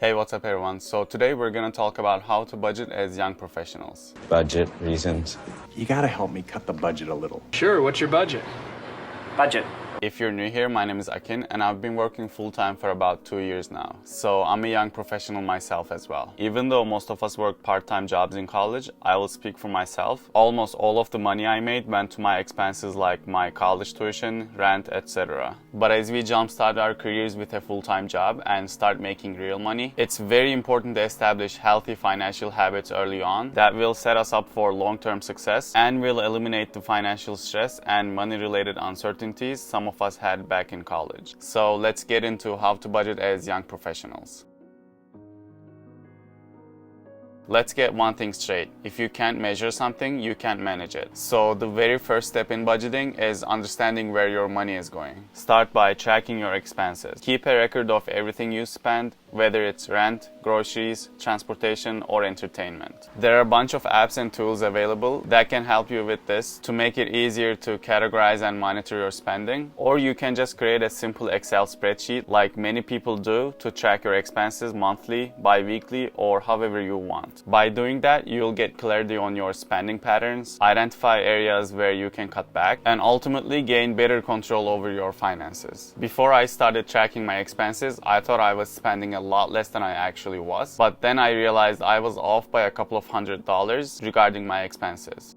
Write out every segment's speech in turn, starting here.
Hey, what's up everyone? So today we're going to talk about how to budget as young professionals. Budget reasons. You gotta help me cut the budget a little. Sure, what's your budget? Budget. If you're new here, my name is Akin and I've been working full-time for about 2 years now. So I'm a young professional myself as well. Even though most of us work part-time jobs in college, I will speak for myself. Almost all of the money I made went to my expenses like my college tuition, rent, etc. But as we jumpstart our careers with a full-time job and start making real money, it's very important to establish healthy financial habits early on that will set us up for long-term success and will eliminate the financial stress and money-related uncertainties some of us had back in college. So let's get into how to budget as young professionals. Let's get one thing straight. If you can't measure something, you can't manage it. So the very first step in budgeting is understanding where your money is going. Start by tracking your expenses. Keep a record of everything you spend, whether it's rent, groceries, transportation, or entertainment. There are a bunch of apps and tools available that can help you with this to make it easier to categorize and monitor your spending. Or you can just create a simple Excel spreadsheet like many people do to track your expenses monthly, bi-weekly, or however you want. By doing that, you'll get clarity on your spending patterns, identify areas where you can cut back, and ultimately gain better control over your finances. Before I started tracking my expenses, I thought I was spending a lot less than I actually was, but then I realized I was off by a couple of $100s regarding my expenses.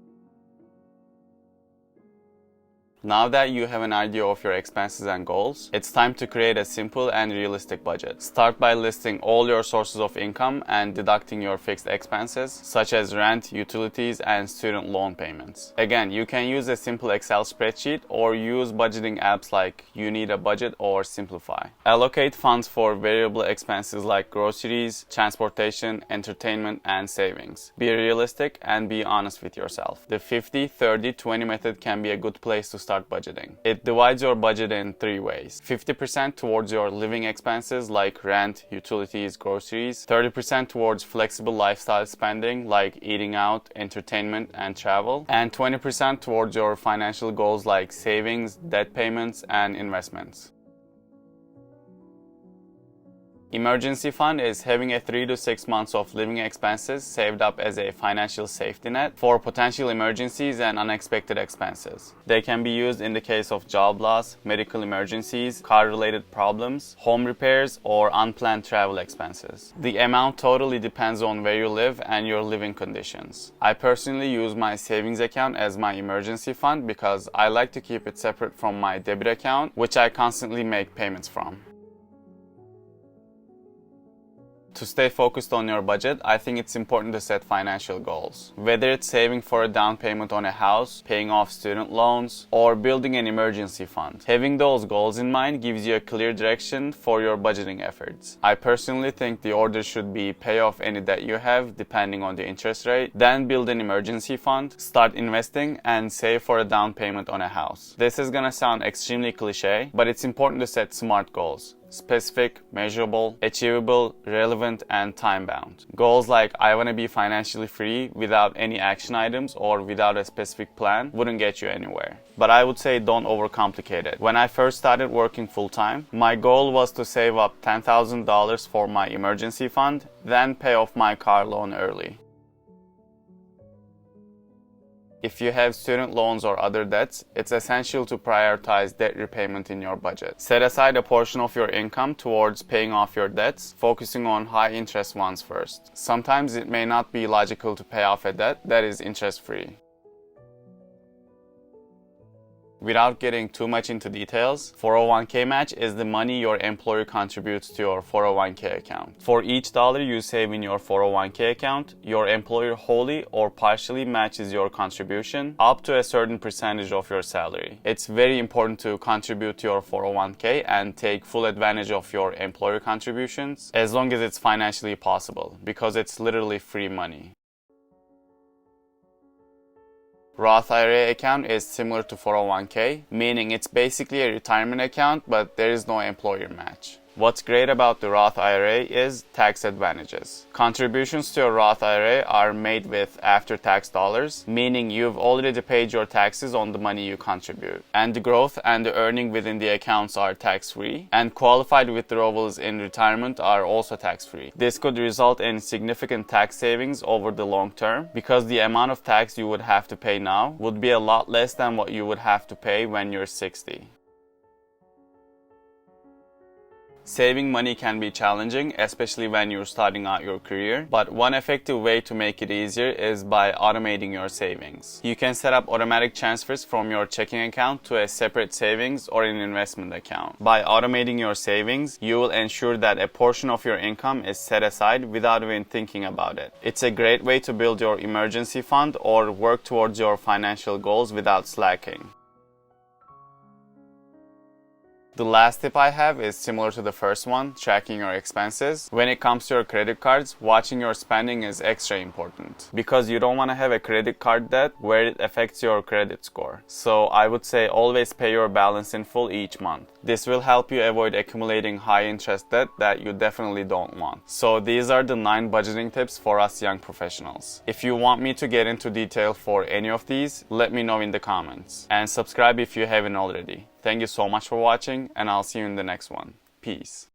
Now that you have an idea of your expenses and goals, it's time to create a simple and realistic budget. Start by listing all your sources of income and deducting your fixed expenses, such as rent, utilities, and student loan payments. Again, you can use a simple Excel spreadsheet or use budgeting apps like You Need a Budget or Simplify. Allocate funds for variable expenses like groceries, transportation, entertainment, and savings. Be realistic and be honest with yourself. The 50-30-20 method can be a good place to start budgeting. It divides your budget in 3 ways. 50% towards your living expenses like rent, utilities, groceries. 30% towards flexible lifestyle spending like eating out, entertainment, and travel. And 20% towards your financial goals like savings, debt payments, and investments. Emergency fund is having a 3 to 6 months of living expenses saved up as a financial safety net for potential emergencies and unexpected expenses. They can be used in the case of job loss, medical emergencies, car-related problems, home repairs, or unplanned travel expenses. The amount totally depends on where you live and your living conditions. I personally use my savings account as my emergency fund because I like to keep it separate from my debit account, which I constantly make payments from. To stay focused on your budget, I think it's important to set financial goals. Whether it's saving for a down payment on a house, paying off student loans, or building an emergency fund. Having those goals in mind gives you a clear direction for your budgeting efforts. I personally think the order should be pay off any debt you have, depending on the interest rate, then build an emergency fund, start investing, and save for a down payment on a house. This is gonna sound extremely cliche, but it's important to set smart goals. Specific, measurable, achievable, relevant, and time-bound. Goals like I want to be financially free without any action items or without a specific plan wouldn't get you anywhere. But I would say don't overcomplicate it. When I first started working full-time, my goal was to save up $10,000 for my emergency fund, then pay off my car loan early. If you have student loans or other debts, it's essential to prioritize debt repayment in your budget. Set aside a portion of your income towards paying off your debts, focusing on high-interest ones first. Sometimes it may not be logical to pay off a debt that is interest-free. Without getting too much into details, 401k match is the money your employer contributes to your 401k account. For each dollar you save in your 401k account, your employer wholly or partially matches your contribution up to a certain percentage of your salary. It's very important to contribute to your 401k and take full advantage of your employer contributions as long as it's financially possible, because it's literally free money. Roth IRA account is similar to 401k, meaning it's basically a retirement account, but there is no employer match. What's great about the Roth IRA is tax advantages. Contributions to a Roth IRA are made with after-tax dollars, meaning you've already paid your taxes on the money you contribute. And the growth and the earning within the accounts are tax-free, and qualified withdrawals in retirement are also tax-free. This could result in significant tax savings over the long term, because the amount of tax you would have to pay now would be a lot less than what you would have to pay when you're 60. Saving money can be challenging, especially when you're starting out your career, but one effective way to make it easier is by automating your savings. You can set up automatic transfers from your checking account to a separate savings or an investment account. By automating your savings, you will ensure that a portion of your income is set aside without even thinking about it. It's a great way to build your emergency fund or work towards your financial goals without slacking. The last tip I have is similar to the first one, tracking your expenses. When it comes to your credit cards, watching your spending is extra important because you don't want to have a credit card debt where it affects your credit score. So I would say always pay your balance in full each month. This will help you avoid accumulating high interest debt that you definitely don't want. So these are the 9 budgeting tips for us young professionals. If you want me to get into detail for any of these, let me know in the comments. And subscribe if you haven't already. Thank you so much for watching, and I'll see you in the next one. Peace.